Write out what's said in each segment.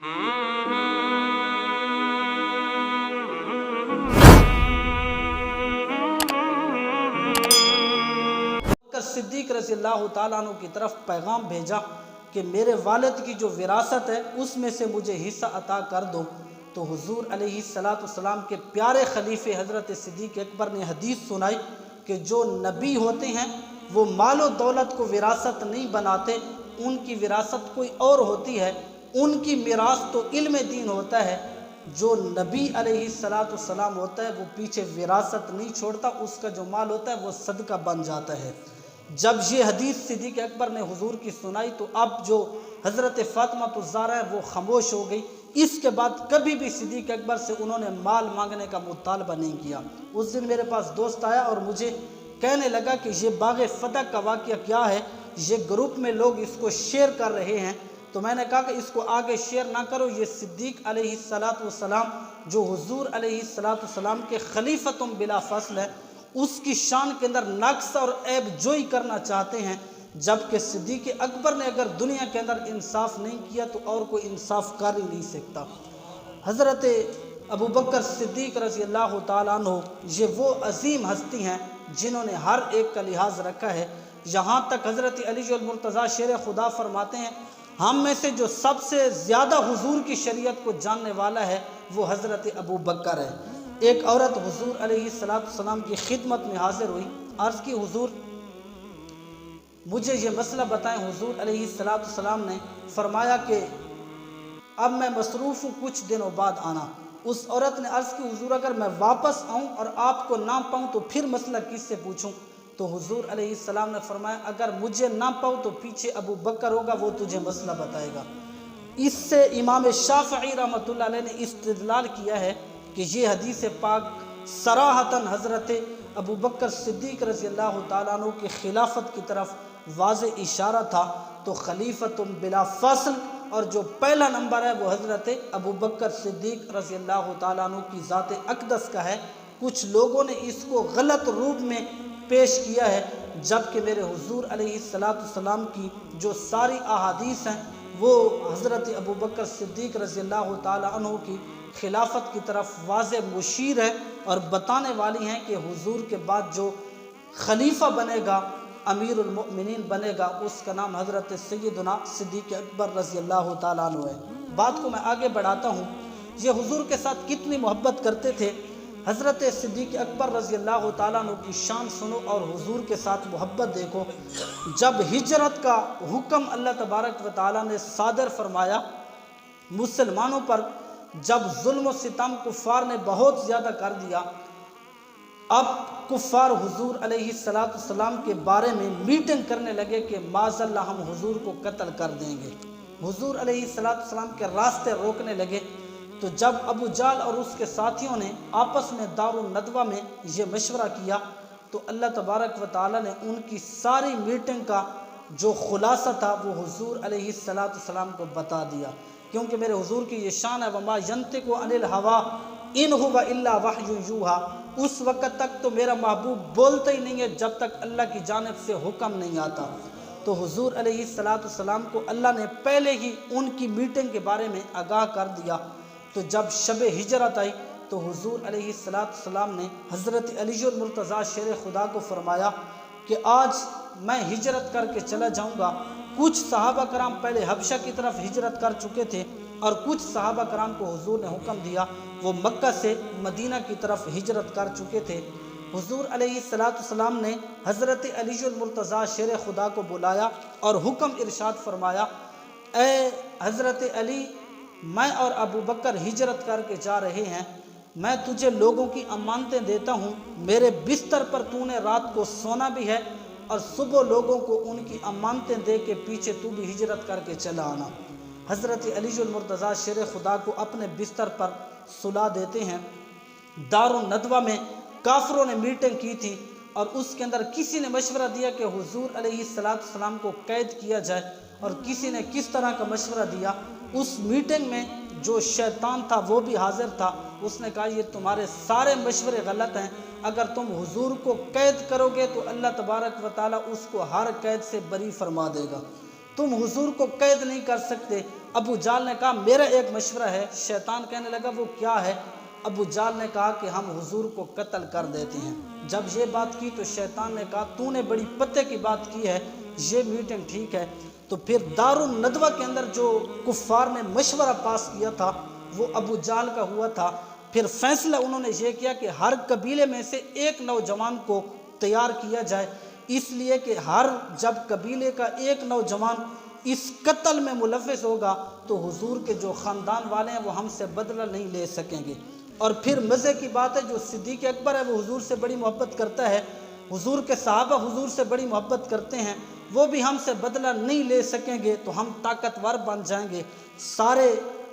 सिद्दीक रज़ी अल्लाह ताला अन्हु की तरफ पैगाम भेजा कि मेरे वालिद की जो विरासत है उसमें से मुझे हिस्सा अता कर दो। तो हुजूर अलैहिस्सलाम के प्यारे खलीफे हज़रत सिद्दीक अकबर ने हदीस सुनाई कि जो नबी होते हैं वो मालो दौलत को विरासत नहीं बनाते, उनकी विरासत कोई और होती है, उनकी मिरास तो इल्म दीन होता है। जो नबी अलैहिस्सलाम होता है वो पीछे विरासत नहीं छोड़ता, उसका जो माल होता है वो सदका बन जाता है। जब ये हदीस सिद्दीक अकबर ने हुजूर की सुनाई तो अब जो हज़रत फ़ातिमा ज़हरा है वो खामोश हो गई। इसके बाद कभी भी सिद्दीक अकबर से उन्होंने माल मांगने का मुतालबा नहीं किया। उस दिन मेरे पास दोस्त आया और मुझे कहने लगा कि ये बाग़ फ़तह का वाक़या क्या है, ये ग्रुप में लोग इसको शेयर कर रहे हैं। तो मैंने कहा कि इसको आगे शेयर ना करो, ये सिद्दीक अलैहिस्सलाम जो हुजूर अलैहिस्सलाम के खलीफतुम बिला फ़स्ल है, उसकी शान के अंदर नक्स और ऐब जोई करना चाहते हैं। जबकि सिद्दीक अकबर ने अगर दुनिया के अंदर इंसाफ नहीं किया तो और कोई इंसाफ कर ही नहीं सकता। हज़रत अबू बकर सिद्दीक रज़ी अल्लाह ताला अन्हु ये वो अजीम हस्ती हैं जिन्होंने हर एक का लिहाज रखा है। यहाँ तक हज़रत अली मुर्तज़ा शेर खुदा फरमाते हैं, हम में से जो सबसे ज़्यादा हुजूर की शरीयत को जानने वाला है वो हज़रत अबू बकर है। एक औरत हुजूर अलैहिस्सलाम की खिदमत में हाजिर हुई, अर्ज़ की हुजूर मुझे ये मसला बताएं। हुजूर अलैहिस्सलाम ने फरमाया कि अब मैं मसरूफ़ हूँ, कुछ दिनों बाद आना। उस औरत ने अर्ज़ की हुजूर अगर मैं वापस आऊँ और आपको ना पाऊँ तो फिर मसला किससे पूछूँ? तो हुजूर अलैहिस्सलाम ने फरमाया अगर मुझे ना पाऊँ तो पीछे अबू बकर होगा, वो तुझे मसला बताएगा। इससे इमाम शाफ़ई रहमतुल्लाह अलैह ने इस्तिदलाल किया है कि ये हदीस पाक सराहतन हज़रत अबू बकर सिद्दीक रज़ी अल्लाह ताला अन्हु की खिलाफत की तरफ वाज़े इशारा था। तो खलीफतुम बिला फ़स्ल और जो पहला नंबर है वो हज़रत अबू बकर सिद्दीक रज़ी अल्लाह ताला अन्हु की ज़ात अक़दस का है। कुछ लोगों ने इसको गलत रूप में पेश किया है, जबकि मेरे हुजूर अलैहिस्सलाम की जो सारी अहादीस हैं वो हज़रत अबू बकर सिद्दीक रज़ी अल्लाह ताला अन्हु की खिलाफत की तरफ वाज़े मुशीर है और बताने वाली हैं कि हुजूर के बाद जो खलीफा बनेगा, अमीरुल मोमिनीन बनेगा, उसका नाम हज़रत सैयदना सिद्दीक अकबर रज़ी अल्लाह ताला अन्हु है। बात को मैं आगे बढ़ाता हूँ। ये हुजूर के साथ कितनी मोहब्बत करते थे। हज़रत सिद्दीक अकबर रज़ी अल्लाह ताला अन्हु की शान सुनो और हुजूर के साथ मोहब्बत देखो। जब हिजरत का हुक्म अल्लाह तबारक व तआला ने सादर फरमाया मुसलमानों पर, जब जुल्म व सितम कुफ़ार ने बहुत ज़्यादा कर दिया, अब कुफ़ार हुजूर अलैहिस्सलाम के बारे में मीटिंग करने लगे कि माज़ल्लाह हम हुजूर को कत्ल कर देंगे, हुजूर अलैहिस्सलाम के रास्ते रोकने लगे। तो जब अबू जाल और उसके साथियों ने आपस में दारुन नदवा में ये मशवरा किया तो अल्लाह तबारक व तआला ने उनकी सारी मीटिंग का जो खुलासा था वो हुजूर अलैहिस्सलाम को बता दिया। क्योंकि मेरे हुजूर की ये शान है, वमा यंतिकु अनिल हवा इन हुवा इल्ला वह्यु यूहा, उस वक़्त तक तो मेरा महबूब बोलता ही नहीं है जब तक अल्लाह की जानिब से हुक्म नहीं आता। तो हुजूर अलैहिस्सलाम को अल्लाह ने पहले ही उनकी मीटिंग के बारे में आगाह कर दिया। तो जब शब हिजरत आई तो हुजूर अलैहिस्सलाम ने हज़रत अली मुर्तज़ा शेर खुदा को फरमाया कि आज मैं हिजरत करके चला जाऊँगा। कुछ सहाबा कराम पहले हबशा की तरफ हिजरत कर चुके थे और कुछ सहाबा कराम को हुजूर ने हुक्म दिया वो मक्का से मदीना की तरफ हिजरत कर चुके थे। हुजूर अलैहिस्सलाम ने हज़रत अली मुर्तज़ा शेर खुदा को बुलाया और हुक्म इरशाद फरमाया, ए हज़रत अली, मैं और अबू बकर हिजरत करके जा रहे हैं, मैं तुझे लोगों की अमानतें देता हूँ, मेरे बिस्तर पर तूने रात को सोना भी है और सुबह लोगों को उनकी अमानतें दे के पीछे तू भी हिजरत करके चला आना। हज़रत अली मुर्तज़ा शेर खुदा को अपने बिस्तर पर सुला देते हैं। दारुन नदवा में काफिरों ने मीटिंग की थी और उसके अंदर किसी ने मशवरा दिया कि हुजूर अलैहिस्सलाम को कैद किया जाए और किसी ने किस तरह का मशवरा दिया। उस मीटिंग में जो शैतान था वो भी हाजिर था। उसने कहा ये तुम्हारे सारे मशवरे गलत हैं, अगर तुम हुजूर को कैद करोगे तो अल्लाह तबारक व तआला उसको हर कैद से बरी फरमा देगा। तुम हुजूर को कैद नहीं कर सकते, अबू जाल ने कहा मेरा एक मशवरा है। शैतान कहने लगा वो क्या है? अबू जाल ने कहा कि हम हुजूर को कत्ल कर देते हैं। जब ये बात की तो शैतान ने कहा तूने बड़ी पते की बात की है, ये मीटिंग ठीक है। तो फिर दारुन नदवा के अंदर जो कुफ्फार ने मशवरा पास किया था वो अबू जाल का हुआ था। फिर फैसला उन्होंने ये किया कि हर कबीले में से एक नौजवान को तैयार किया जाए, इसलिए कि जब कबीले का एक नौजवान इस कत्ल में मुलव्वस होगा तो हुजूर के जो ख़ानदान वाले हैं वो हमसे बदला नहीं ले सकेंगे। और फिर मज़े की बात है, जो सिद्दीक़ अकबर है वो हुजूर से बड़ी मोहब्बत करता है, हुजूर के सहाबा हुजूर से बड़ी मोहब्बत करते हैं, वो भी हमसे बदला नहीं ले सकेंगे तो हम ताकतवर बन जाएंगे। सारे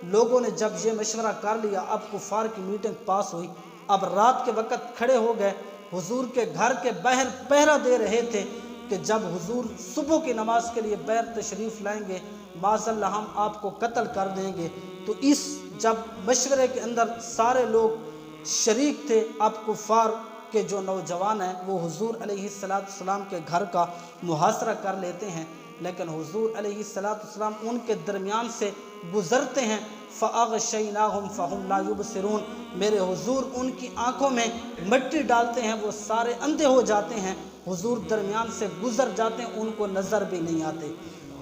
लोगों ने जब ये मशवरा कर लिया, अब कुफार की मीटिंग पास हुई। अब रात के वक़्त खड़े हो गए, हुजूर के घर के बाहर पहरा दे रहे थे कि जब हुजूर सुबह की नमाज के लिए बाहर तशरीफ़ लाएंगे माज़अल्लाह हम आपको कत्ल कर देंगे। तो इस जब मशवरे के अंदर सारे लोग शरीक थे, अब कुफार के जो नौजवान हैं वो हुजूर अलैहिस्सलाम के घर का मुहासरा कर लेते हैं, लेकिन हुजूर अलैहिस्सलाम उनके दरमियान से गुज़रते हैं। फ़अग़शयनाहुम फ़हुम ला युबसिरून, मेरे हुजूर उनकी आँखों में मिट्टी डालते हैं, वो सारे अंधे हो जाते हैं। हुजूर दरमियान से गुज़र जाते हैं, उनको नज़र भी नहीं आते।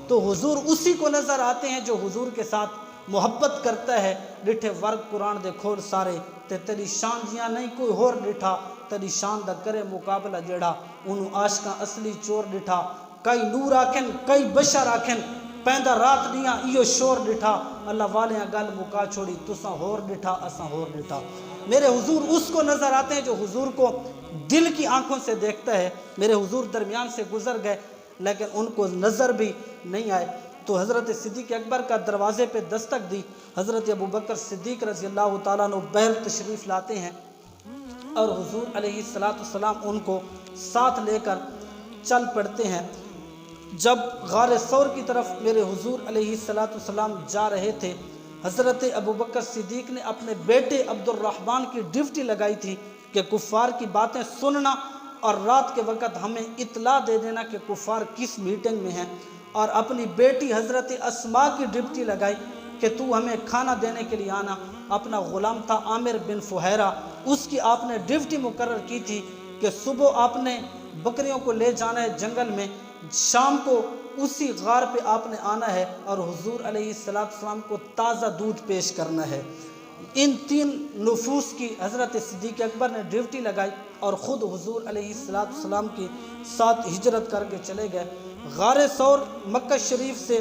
तो हुजूर उसी को नज़र आते हैं जो हुजूर के साथ मोहब्बत करता है। डिठे वर्ग कुरान दे खोल सारे ते तेरी शान जियां नहीं कोई होर डिठा, तेरी शान दा करे मुकाबला जेड़ा उन्हों आशका असली चोर डिठा। कई नूर आखन कई बशर आखन पैदा रात दियां इो शोर डिठा, अल्लाह वाले गल मुका छोड़ी तुसा होर डिठा असा होर डिठा। मेरे हुजूर उसको नज़र आते हैं जो हुजूर को दिल की आंखों से देखता है। मेरे हुजूर दरमियान से गुजर गए लेकिन उनको नज़र भी नहीं आए। तो हज़रत सिद्दीक़ अकबर का दरवाज़े पे दस्तक दी। हज़रत अबू बकर सिद्दीक़ रज़ी अल्लाह तआला अन्हु बहर तशरीफ़ लाते हैं और हुजूर अलैहिस्सलाम उनको साथ लेकर चल पड़ते हैं। जब गार सौर की तरफ मेरे हुजूर अलैहिस्सलाम जा रहे थे, हज़रत अबू बकर सिद्दीक़ ने अपने बेटे अब्दुर्रहमान की ड्यूटी लगाई थी कि कुफ़ार की बातें सुनना और रात के वक़्त हमें इत्ला दे देना कि कुफ़ार किस मीटिंग में हैं। और अपनी बेटी हज़रत अस्मा की ड्यूटी लगाई कि तू हमें खाना देने के लिए आना। अपना ग़ुलाम था आमिर बिन फुहैरा, उसकी आपने ड्यूटी मुकर्रर की थी कि सुबह आपने बकरियों को ले जाना है जंगल में, शाम को उसी गार पे आपने आना है और हुजूर अलैहिस्सलाम को ताज़ा दूध पेश करना है। इन 3 नफूस की हज़रत सिद्दीक़ अकबर ने ड्यूटी लगाई और ख़ुद हुजूर अलैहिस्सलाम के साथ हिजरत करके चले गए। गार सौर मक्का शरीफ से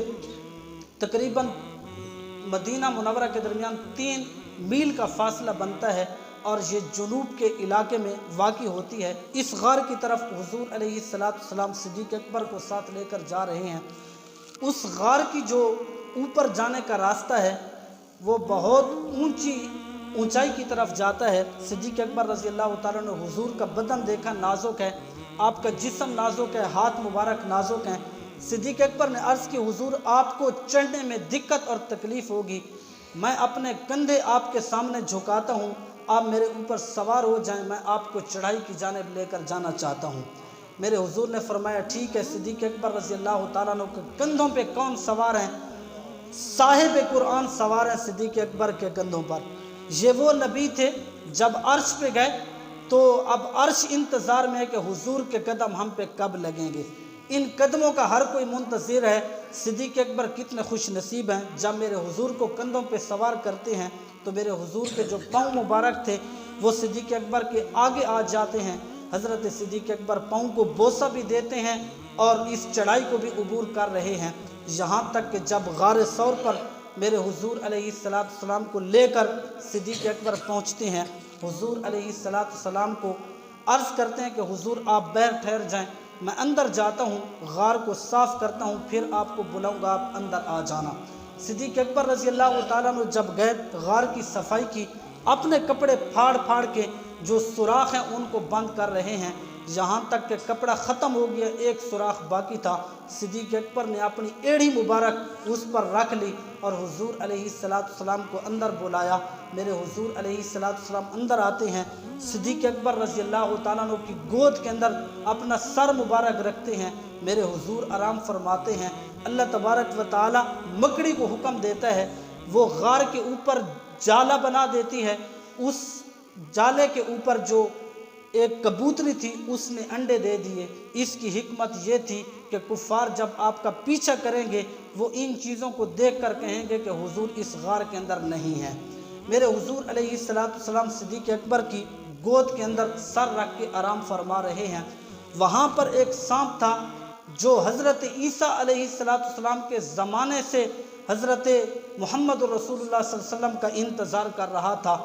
तकरीबन मदीना मुनव्वरा के दरमियान 3 मील का फासला बनता है और ये जुनूब के इलाके में वाक़ई होती है। इस गार की तरफ हुजूर अलैहिस्सलाम सिद्दीक़ अकबर को साथ लेकर जा रहे हैं। उस गार की जो ऊपर जाने का रास्ता है वो बहुत ऊंचाई की तरफ जाता है। सिद्दीक़ अकबर रज़ी अल्लाह तआला ने हुजूर का बदन देखा, नाजुक है, आपका जिस्म नाजुक है, हाथ मुबारक नाजुक हैं। सिद्दीक़ अकबर ने अर्ज़ की हुजूर आपको चढ़ने में दिक्कत और तकलीफ़ होगी, मैं अपने कंधे आपके सामने झुकाता हूँ, आप मेरे ऊपर सवार हो जाएं, मैं आपको चढ़ाई की जानिब लेकर जाना चाहता हूँ। मेरे हुजूर ने फरमाया ठीक है। सिद्दीक़ अकबर रज़ी अल्लाह तआला अन्हु के कंधों पे कौन सवार हैं? साहिब कुरान सवार हैं सिद्दीक़ अकबर के कंधों पर। ये वो नबी थे जब अर्श पे गए तो अब अर्श इंतज़ार में है कि हुजूर के कदम हम पे कब लगेंगे। इन कदमों का हर कोई मुंतज़िर है। सिद्दीक़ अकबर कितने खुश नसीब हैं, जब मेरे हुजूर को कंधों पे सवार करते हैं तो मेरे हुजूर के जो पाँव मुबारक थे वो सिद्दीक़ अकबर के आगे आ जाते हैं। हज़रत सिद्दीक़ अकबर पाँव को बोसा भी देते हैं और इस चढ़ाई को भी अबूर कर रहे हैं, यहाँ तक कि जब गार सौर पर मेरे हुजूर अलैहिस्सलाम को लेकर सिद्दीक़ अकबर पहुँचते हैं, हुजूर अलैहिस्सलाम को अर्ज़ करते हैं कि हुजूर आप बाहर ठहर जाएं, मैं अंदर जाता हूँ, गार को साफ़ करता हूँ, फिर आपको बुलाऊँगा, आप अंदर आ जाना। सिद्दीक़ अकबर रज़ी अल्लाह तआला अन्हु जब गए गार की सफाई की, अपने कपड़े फाड़ फाड़ के जो सुराख हैं उनको बंद कर रहे हैं, यहाँ तक कि कपड़ा ख़त्म हो गया, एक सुराख बाकी था। सिद्दीक़ अकबर ने अपनी एड़ी मुबारक उस पर रख ली और हुजूर अलैहिस्सलाम को अंदर बुलाया। मेरे हुजूर अलैहिस्सलाम अंदर आते हैं, सिद्दीक़ अकबर रज़ी अल्लाह तआला अन्हु की गोद के अंदर अपना सर मुबारक रखते हैं। मेरे हुजूर आराम फरमाते हैं, अल्लाह तबारक व ताला मकड़ी को हुक्म देता है, वो गार के ऊपर जाला बना देती है। उस जाले के ऊपर जो एक कबूतरी थी उसने अंडे दे दिए। इसकी हिकमत ये थी कि कुफ़ार जब आपका पीछा करेंगे वो इन चीज़ों को देख कर कहेंगे कि हुजूर इस गार के अंदर नहीं है। मेरे हुजूर अलैहिस्सलाम सिद्दीक़ अकबर की गोद के अंदर सर रख के आराम फरमा रहे हैं। वहाँ पर एक सांप था जो हज़रत ईसा अलैहिस्सलाम के ज़माने से हज़रत मोहम्मद रसूलुल्लाह सल्लल्लाहु अलैहि वसल्लम का इंतज़ार कर रहा था।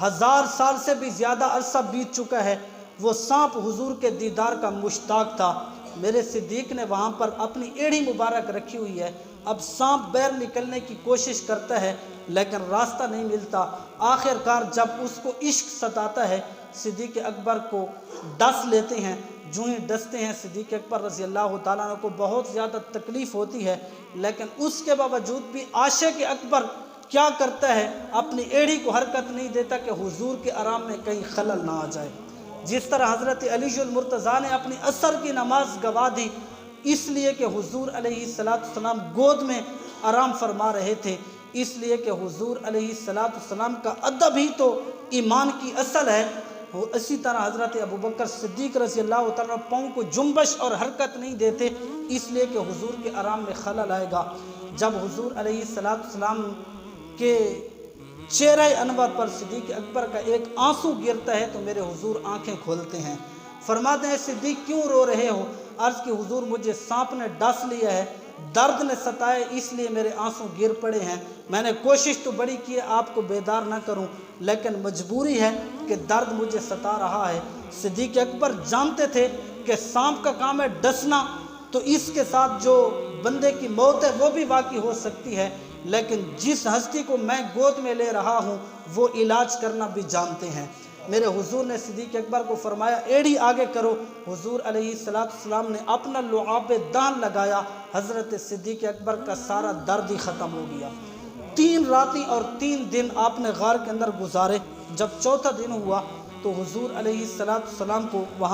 1000 साल से भी ज़्यादा अरसा बीत चुका है। वो सांप हुजूर के दीदार का मुश्ताक था। मेरे सिद्दीक़ ने वहाँ पर अपनी एड़ी मुबारक रखी हुई है। अब सांप बाहर निकलने की कोशिश करता है लेकिन रास्ता नहीं मिलता। आखिरकार जब उसको इश्क सताता है, सिद्दीक़ अकबर को डस लेते हैं। जो ही डसते हैं सिद्दीक़ अकबर रज़ी अल्लाह ताला अन्हु को बहुत ज़्यादा तकलीफ़ होती है, लेकिन उसके बावजूद भी आशिक़ अकबर क्या करता है, अपनी एड़ी को हरकत नहीं देता कि हुजूर के आराम में कहीं खलल ना आ जाए। जिस तरह हज़रत अलीजुल मुर्तज़ा ने अपनी असर की नमाज गवा दी, इसलिए कि हुजूर अलैहिस्सलाम गोद में आराम फरमा रहे थे, इसलिए कि हुजूर अलैहिस्सलाम का अदब ही तो ईमान की असल है। वो इसी तरह हज़रत अबू बकर सिद्दीक़ रज़ी अल्लाह तआला पाँव को जुम्बश और हरकत नहीं देते, इसलिए कि हुजूर के आराम में खलल आएगा। जब हुजूर अलैहिस्सलाम के चेहरे अनवर पर सिद्दीक़ अकबर का एक आंसू गिरता है तो मेरे हुजूर आंखें खोलते हैं। फरमाते हैं, सिद्दीक़ क्यों रो रहे हो? अर्ज़ की, हुजूर मुझे सांप ने डस लिया है, दर्द ने सताए, इसलिए मेरे आंसू गिर पड़े हैं। मैंने कोशिश तो बड़ी की आपको बेदार ना करूं, लेकिन मजबूरी है कि दर्द मुझे सता रहा है। सिद्दीक़ अकबर जानते थे कि सांप का काम है डसना, तो इसके साथ जो बंदे की मौत है वो भी वाक़ई हो सकती है, लेकिन जिस हस्ती को मैं गोद में ले रहा हूँ वो इलाज करना भी जानते हैं। मेरे हुजूर ने सिद्दीक़ अकबर को फरमाया, एड़ी आगे करो। हुजूर अलैहिस्सलाम ने अपना लुआब दान लगाया। हज़रत सिद्दीक़ अकबर का सारा दर्द ही ख़त्म हो गया। 3 रातें और 3 दिन आपने गार के अंदर गुजारे। जब चौथा दिन हुआ तो हुजूर अलैहिस्सलाम को वहाँ